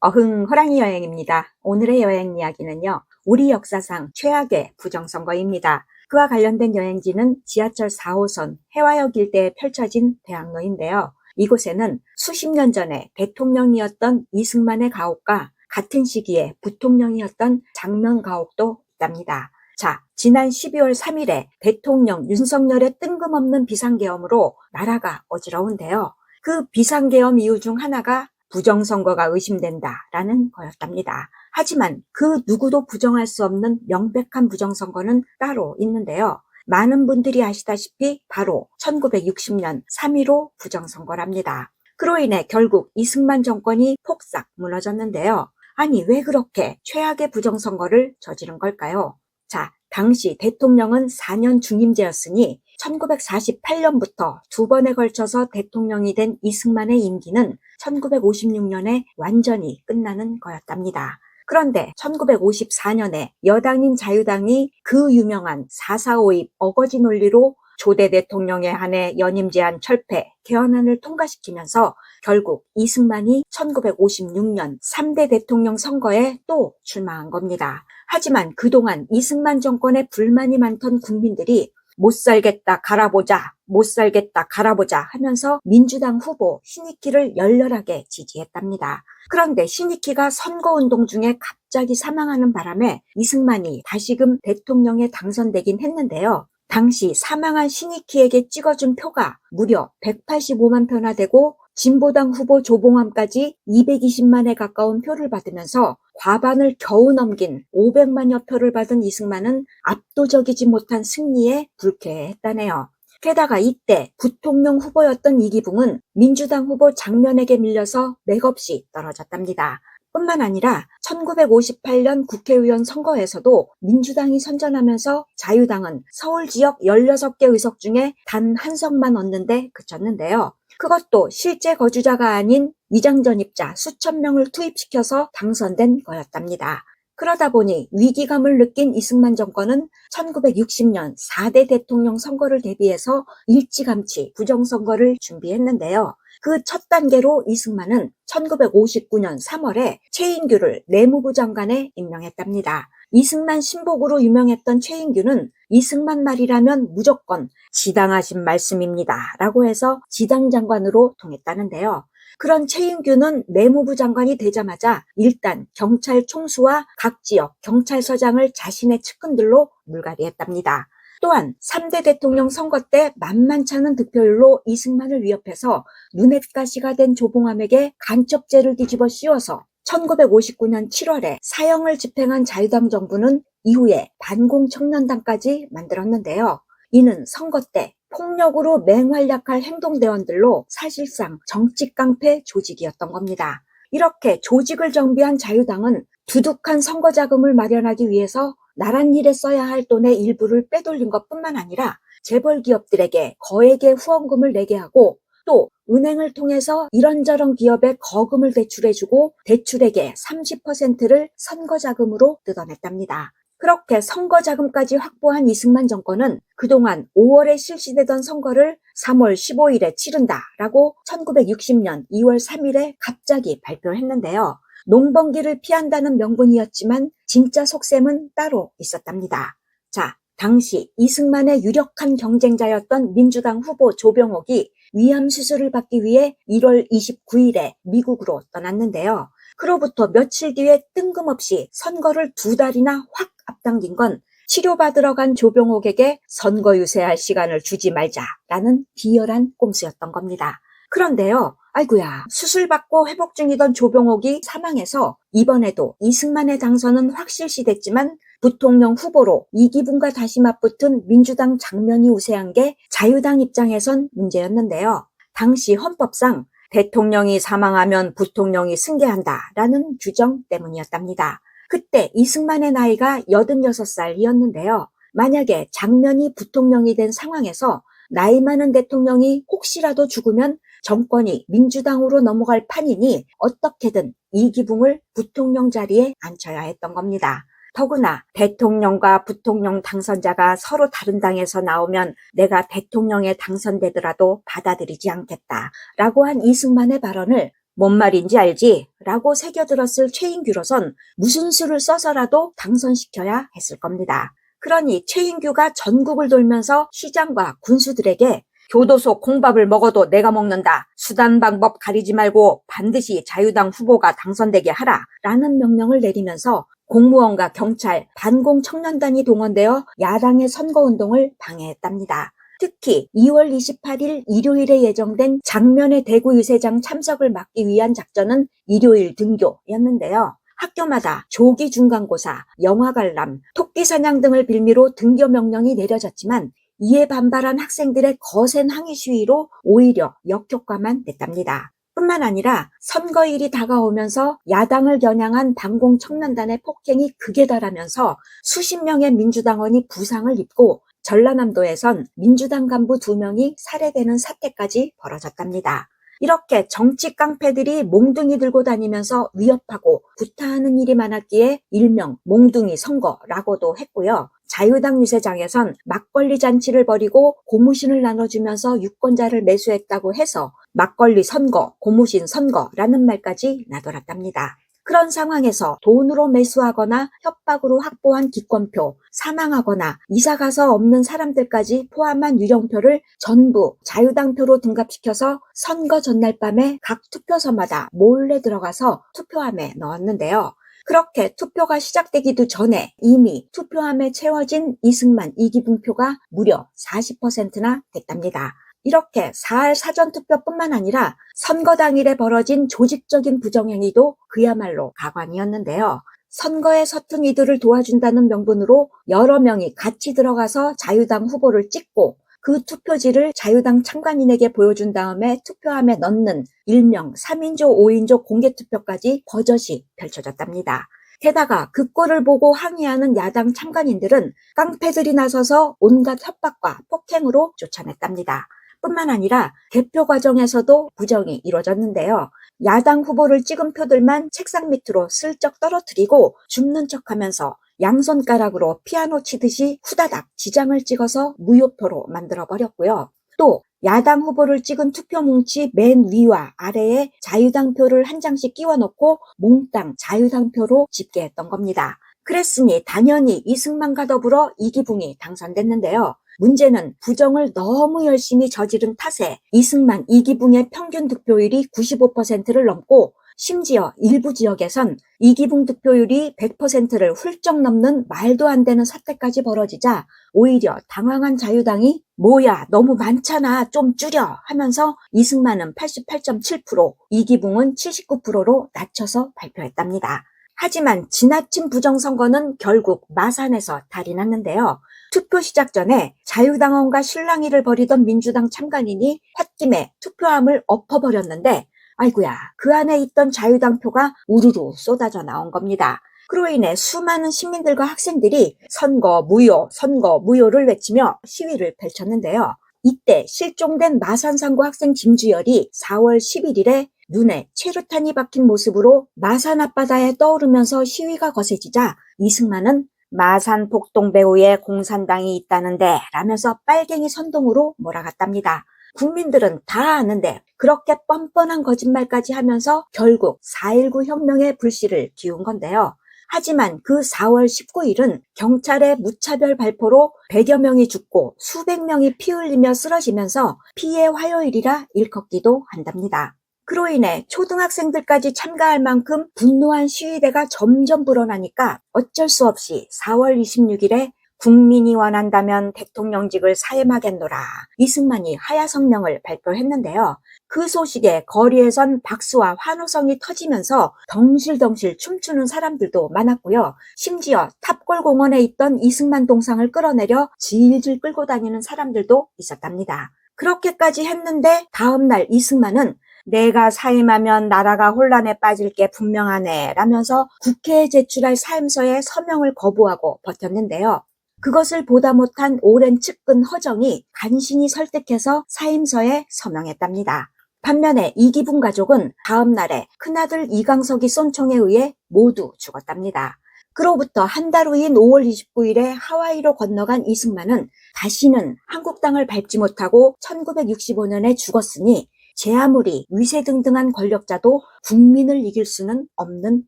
호랑이 여행입니다. 오늘의 여행 이야기는요, 우리 역사상 최악의 부정선거입니다. 그와 관련된 여행지는 지하철 4호선 해화역 일대에 펼쳐진 대학로인데요. 이곳에는 수십 년 전에 대통령이었던 이승만의 가옥과 같은 시기에 부통령이었던 장면 가옥도 있답니다. 자, 지난 12월 3일에 대통령 윤석열의 뜬금없는 비상계엄으로 나라가 어지러운데요. 그 비상계엄 이유 중 하나가 부정선거가 의심된다라는 거였답니다. 하지만 그 누구도 부정할 수 없는 명백한 부정선거는 따로 있는데요. 많은 분들이 아시다시피 바로 1960년 3.15 부정선거랍니다. 그로 인해 결국 이승만 정권이 폭삭 무너졌는데요. 아니, 왜 그렇게 최악의 부정선거를 저지른 걸까요? 자, 당시 대통령은 4년 중임제였으니 1948년부터 두 번에 걸쳐서 대통령이 된 이승만의 임기는 1956년에 완전히 끝나는 거였답니다. 그런데 1954년에 여당인 자유당이 그 유명한 4.4.5입 어거지 논리로 조대 대통령에 한해 연임 제한 철폐, 개헌안을 통과시키면서 결국 이승만이 1956년 3대 대통령 선거에 또 출마한 겁니다. 하지만 그동안 이승만 정권에 불만이 많던 국민들이 못 살겠다 갈아보자, 못 살겠다 갈아보자 하면서 민주당 후보 신익희를 열렬하게 지지했답니다. 그런데 신익희가 선거운동 중에 갑자기 사망하는 바람에 이승만이 다시금 대통령에 당선되긴 했는데요. 당시 사망한 신익희에게 찍어준 표가 무려 185만 표나 되고 진보당 후보 조봉암까지 220만에 가까운 표를 받으면서 과반을 겨우 넘긴 500만여 표를 받은 이승만은 압도적이지 못한 승리에 불쾌했다네요. 게다가 이때 부통령 후보였던 이기붕은 민주당 후보 장면에게 밀려서 맥없이 떨어졌답니다. 뿐만 아니라 1958년 국회의원 선거에서도 민주당이 선전하면서 자유당은 서울 지역 16개 의석 중에 단 한 석만 얻는데 그쳤는데요. 그것도 실제 거주자가 아닌 위장전입자 수천 명을 투입시켜서 당선된 거였답니다. 그러다 보니 위기감을 느낀 이승만 정권은 1960년 4대 대통령 선거를 대비해서 일찌감치 부정선거를 준비했는데요. 그 첫 단계로 이승만은 1959년 3월에 최인규를 내무부 장관에 임명했답니다. 이승만 신복으로 유명했던 최인규는 이승만 말이라면 무조건 지당하신 말씀입니다 라고 해서 지당장관으로 통했다는데요. 그런 최인규는 내무부 장관이 되자마자 일단 경찰 총수와 각 지역 경찰서장을 자신의 측근들로 물갈이했답니다. 또한 3대 대통령 선거 때 만만찮은 득표율로 이승만을 위협해서 눈엣가시가 된 조봉암에게 간첩죄를 뒤집어 씌워서 1959년 7월에 사형을 집행한 자유당 정부는 이후에 반공청년단까지 만들었는데요. 이는 선거 때 폭력으로 맹활약할 행동대원들로 사실상 정치깡패 조직이었던 겁니다. 이렇게 조직을 정비한 자유당은 두둑한 선거 자금을 마련하기 위해서 나란 일에 써야 할 돈의 일부를 빼돌린 것뿐만 아니라 재벌 기업들에게 거액의 후원금을 내게 하고 또 은행을 통해서 이런저런 기업에 거금을 대출해주고 대출액의 30%를 선거자금으로 뜯어냈답니다. 그렇게 선거자금까지 확보한 이승만 정권은 그동안 5월에 실시되던 선거를 3월 15일에 치른다라고 1960년 2월 3일에 갑자기 발표했는데요. 농번기를 피한다는 명분이었지만 진짜 속셈은 따로 있었답니다. 자, 당시 이승만의 유력한 경쟁자였던 민주당 후보 조병옥이 위암 수술을 받기 위해 1월 29일에 미국으로 떠났는데요. 그로부터 며칠 뒤에 뜬금없이 선거를 2달이나 확 앞당긴 건 치료받으러 간 조병옥에게 선거 유세할 시간을 주지 말자라는 비열한 꼼수였던 겁니다. 그런데요, 아이고야, 수술받고 회복 중이던 조병옥이 사망해서 이번에도 이승만의 당선은 확실시됐지만 부통령 후보로 이기붕과 다시 맞붙은 민주당 장면이 우세한 게 자유당 입장에선 문제였는데요. 당시 헌법상 대통령이 사망하면 부통령이 승계한다라는 규정 때문이었답니다. 그때 이승만의 나이가 86살이었는데요. 만약에 장면이 부통령이 된 상황에서 나이 많은 대통령이 혹시라도 죽으면 정권이 민주당으로 넘어갈 판이니 어떻게든 이기붕을 부통령 자리에 앉혀야 했던 겁니다. 더구나 대통령과 부통령 당선자가 서로 다른 당에서 나오면 내가 대통령에 당선되더라도 받아들이지 않겠다라고 한 이승만의 발언을 뭔 말인지 알지? 라고 새겨들었을 최인규로선 무슨 수를 써서라도 당선시켜야 했을 겁니다. 그러니 최인규가 전국을 돌면서 시장과 군수들에게 교도소 콩밥을 먹어도 내가 먹는다. 수단 방법 가리지 말고 반드시 자유당 후보가 당선되게 하라. 라는 명령을 내리면서 공무원과 경찰, 반공 청년단이 동원되어 야당의 선거운동을 방해했답니다. 특히 2월 28일 일요일에 예정된 장면의 대구 유세장 참석을 막기 위한 작전은 일요일 등교였는데요. 학교마다 조기 중간고사, 영화 관람, 토끼 사냥 등을 빌미로 등교 명령이 내려졌지만 이에 반발한 학생들의 거센 항의 시위로 오히려 역효과만 냈답니다. 뿐만 아니라 선거일이 다가오면서 야당을 겨냥한 반공 청년단의 폭행이 극에 달하면서 수십 명의 민주당원이 부상을 입고 전라남도에선 민주당 간부 2명이 살해되는 사태까지 벌어졌답니다. 이렇게 정치 깡패들이 몽둥이 들고 다니면서 위협하고 구타하는 일이 많았기에 일명 몽둥이 선거라고도 했고요. 자유당 유세장에선 막걸리 잔치를 벌이고 고무신을 나눠주면서 유권자를 매수했다고 해서 막걸리 선거, 고무신 선거라는 말까지 나돌았답니다. 그런 상황에서 돈으로 매수하거나 협박으로 확보한 기권표, 사망하거나 이사가서 없는 사람들까지 포함한 유령표를 전부 자유당표로 등갑시켜서 선거 전날 밤에 각 투표소마다 몰래 들어가서 투표함에 넣었는데요. 그렇게 투표가 시작되기도 전에 이미 투표함에 채워진 이승만, 이기붕 표가 무려 40%나 됐답니다. 이렇게 4할 사전투표뿐만 아니라 선거 당일에 벌어진 조직적인 부정행위도 그야말로 가관이었는데요. 선거에 서툰 이들을 도와준다는 명분으로 여러 명이 같이 들어가서 자유당 후보를 찍고 그 투표지를 자유당 참관인에게 보여준 다음에 투표함에 넣는 일명 3인조, 5인조 공개투표까지 버젓이 펼쳐졌답니다. 게다가 그 꼴을 보고 항의하는 야당 참관인들은 깡패들이 나서서 온갖 협박과 폭행으로 쫓아냈답니다. 뿐만 아니라 개표 과정에서도 부정이 이루어졌는데요. 야당 후보를 찍은 표들만 책상 밑으로 슬쩍 떨어뜨리고 줍는 척하면서 양손가락으로 피아노 치듯이 후다닥 지장을 찍어서 무효표로 만들어버렸고요. 또 야당 후보를 찍은 투표 뭉치 맨 위와 아래에 자유당 표를 한 장씩 끼워놓고 몽땅 자유당 표로 집계했던 겁니다. 그랬으니 당연히 이승만과 더불어 이기붕이 당선됐는데요. 문제는 부정을 너무 열심히 저지른 탓에 이승만, 이기붕의 평균 득표율이 95%를 넘고 심지어 일부 지역에선 이기붕 득표율이 100%를 훌쩍 넘는 말도 안 되는 사태까지 벌어지자 오히려 당황한 자유당이 뭐야 너무 많잖아 좀 줄여 하면서 이승만은 88.7%, 이기붕은 79%로 낮춰서 발표했답니다. 하지만 지나친 부정선거는 결국 마산에서 달이 났는데요. 투표 시작 전에 자유당원과 실랑이를 벌이던 민주당 참관인이 홧김에 투표함을 엎어버렸는데 아이고야 그 안에 있던 자유당 표가 우르르 쏟아져 나온 겁니다. 그로 인해 수많은 시민들과 학생들이 선거 무효를 외치며 시위를 펼쳤는데요. 이때 실종된 마산상고 학생 김주열이 4월 11일에 눈에 최루탄이 박힌 모습으로 마산 앞바다에 떠오르면서 시위가 거세지자 이승만은 마산 폭동배후에 공산당이 있다는데 라면서 빨갱이 선동으로 몰아갔답니다. 국민들은 다 아는데 그렇게 뻔뻔한 거짓말까지 하면서 결국 4.19 혁명의 불씨를 기운 건데요. 하지만 그 4월 19일은 경찰의 무차별 발포로 100여 명이 죽고 수백 명이 피 흘리며 쓰러지면서 피해 화요일이라 일컫기도 한답니다. 그로 인해 초등학생들까지 참가할 만큼 분노한 시위대가 점점 불어나니까 어쩔 수 없이 4월 26일에 국민이 원한다면 대통령직을 사임하겠노라. 이승만이 하야성명을 발표했는데요. 그 소식에 거리에선 박수와 환호성이 터지면서 덩실덩실 춤추는 사람들도 많았고요. 심지어 탑골공원에 있던 이승만 동상을 끌어내려 질질 끌고 다니는 사람들도 있었답니다. 그렇게까지 했는데 다음날 이승만은 내가 사임하면 나라가 혼란에 빠질 게 분명하네 라면서 국회에 제출할 사임서에 서명을 거부하고 버텼는데요. 그것을 보다 못한 오랜 측근 허정이 간신히 설득해서 사임서에 서명했답니다. 반면에 이기붕 가족은 다음 날에 큰아들 이강석이 쏜 총에 의해 모두 죽었답니다. 그로부터 한 달 후인 5월 29일에 하와이로 건너간 이승만은 다시는 한국당을 밟지 못하고 1965년에 죽었으니 제 아무리 위세등등한 권력자도 국민을 이길 수는 없는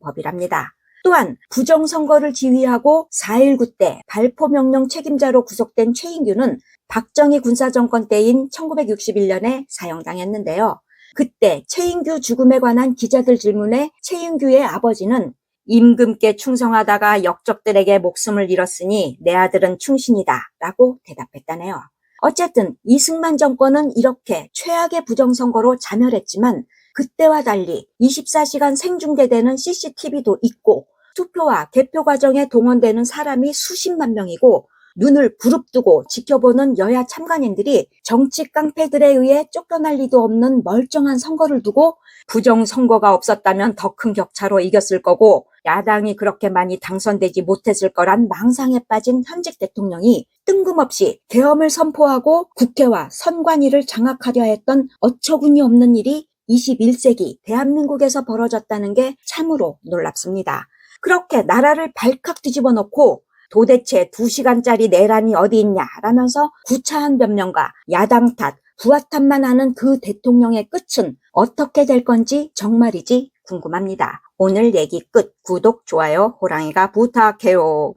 법이랍니다. 또한 부정선거를 지휘하고 4.19 때 발포명령 책임자로 구속된 최인규는 박정희 군사정권 때인 1961년에 사형당했는데요. 그때 최인규 죽음에 관한 기자들 질문에 최인규의 아버지는 임금께 충성하다가 역적들에게 목숨을 잃었으니 내 아들은 충신이다 라고 대답했다네요. 어쨌든 이승만 정권은 이렇게 최악의 부정선거로 자멸했지만 그때와 달리 24시간 생중계되는 CCTV도 있고 투표와 개표 과정에 동원되는 사람이 수십만 명이고 눈을 부릅뜨고 지켜보는 여야 참관인들이 정치 깡패들에 의해 쫓겨날 리도 없는 멀쩡한 선거를 두고 부정선거가 없었다면 더 큰 격차로 이겼을 거고 야당이 그렇게 많이 당선되지 못했을 거란 망상에 빠진 현직 대통령이 뜬금없이 계엄을 선포하고 국회와 선관위를 장악하려 했던 어처구니 없는 일이 21세기 대한민국에서 벌어졌다는 게 참으로 놀랍습니다. 그렇게 나라를 발칵 뒤집어 놓고 도대체 2시간짜리 내란이 어디 있냐 라면서 구차한 변명과 야당 탓, 부하 탓만 하는 그 대통령의 끝은 어떻게 될 건지 정말이지 궁금합니다. 오늘 얘기 끝. 구독, 좋아요, 호랑이가 부탁해요.